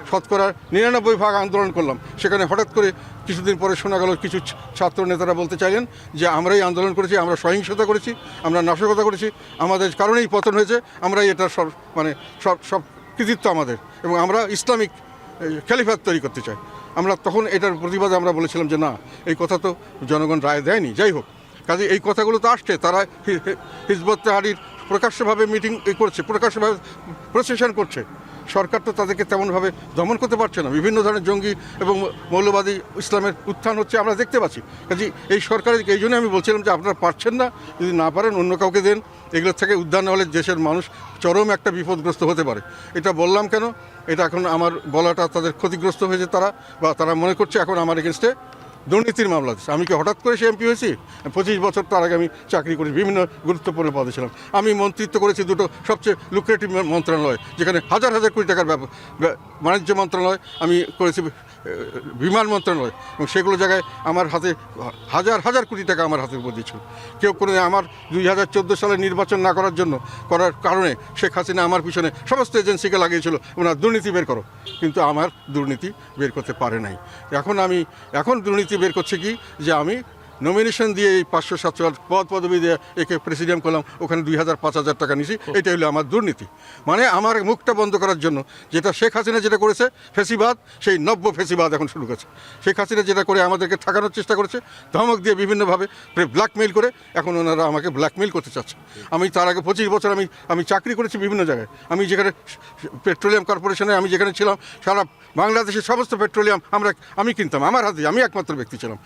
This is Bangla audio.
শতকরা 99% আন্দোলন করলাম। সেখানে হঠাৎ করে কিছুদিন পরে শোনা গেল কিছু ছাত্র নেতারা বলতে চাইলেন যে আমরাই আন্দোলন করেছি, আমরা সহিংসতা করেছি, আমরা নাশকতা করেছি, আমাদের কারণেই পতন হয়েছে, আমরাই এটা সব কৃতিত্ব আমাদের, এবং আমরা ইসলামিক খেলিফাত তৈরি করতে চাই। আমরা তখন এটার প্রতিবাদে আমরা বলেছিলাম যে না, এই কথা তো জনগণ রায় দেয়নি। যাই হোক, কাজে এই কথাগুলো তো আসছে, তারা হিজবুত তাহরীর প্রকাশ্যভাবে মিটিং করছে, প্রকাশ্যভাবে প্রসেশন করছে। সরকার তো তাদেরকে তেমনভাবে দমন করতে পারছে না। বিভিন্ন ধরনের জঙ্গি এবং মৌলবাদী ইসলামের উত্থান হচ্ছে, আমরা দেখতে পাচ্ছি। কাজে এই সরকারের, এই জন্য আমি বলছিলাম যে আপনারা পারছেন না, যদি না পারেন অন্য কাউকে দেন। এগুলোর থেকে উদ্ধার না হলে দেশের মানুষ চরম একটা বিপদগ্রস্ত হতে পারে। এটা বললাম কেন, এটা এখন আমার বলাটা তাদের ক্ষতিগ্রস্ত হয়েছে তারা মনে করছে এখন আমার এগেনস্টে দুর্নীতির মামলা দিচ্ছে। আমি কি হঠাৎ করে সে এমপি হয়েছি? 25 বছর তার আগে আমি চাকরি করি, বিভিন্ন গুরুত্বপূর্ণ পদে ছিলাম। আমি মন্ত্রিত্ব করেছি দুটো সবচেয়ে লুক্রেটিভ মন্ত্রণালয়, যেখানে হাজার হাজার কোটি টাকার বাণিজ্য মন্ত্রণালয়, আমি করেছি বিমান মন্ত্রণালয়, এবং সেগুলো জায়গায় আমার হাতে হাজার হাজার কোটি টাকা আমার হাতের উপর দিয়েছিল। কেউ কোনো আমার 2014 সালে নির্বাচন না করার কারণে শেখ হাসিনা আমার পিছনে সমস্ত এজেন্সিকে লাগিয়েছিল ওনার দুর্নীতি বের করো, কিন্তু আমার দুর্নীতি বের করতে পারে নাই। এখন দুর্নীতি বের করছে কি, যে আমি নমিনেশন দিয়ে এই 500-700 পদবি দিয়ে একে প্রেসিডেন্ট করলাম, ওখানে 2000-5000 টাকা নিয়েছি, এটা হলো আমার দুর্নীতি। মানে আমার মুখটা বন্ধ করার জন্য, যেটা শেখ হাসিনা যেটা করেছে ফেসিবাদ, সেই নব্য ফেসিবাদ এখন শুরু করেছে। শেখ হাসিনা যেটা করে আমাদেরকে ঠকানোর চেষ্টা করেছে, ধমক দিয়ে বিভিন্নভাবে ব্ল্যাকমেইল করে, এখন ওনারা আমাকে ব্ল্যাকমেইল করতে চাচ্ছে। আমি তার আগে 25 বছর আমি চাকরি করেছি বিভিন্ন জায়গায়। আমি যেখানে পেট্রোলিয়াম কর্পোরেশনে আমি যেখানে ছিলাম, সারা বাংলাদেশের সমস্ত পেট্রোলিয়াম আমি কিনতাম আমার হাতে, আমি একমাত্র ব্যক্তি ছিলাম।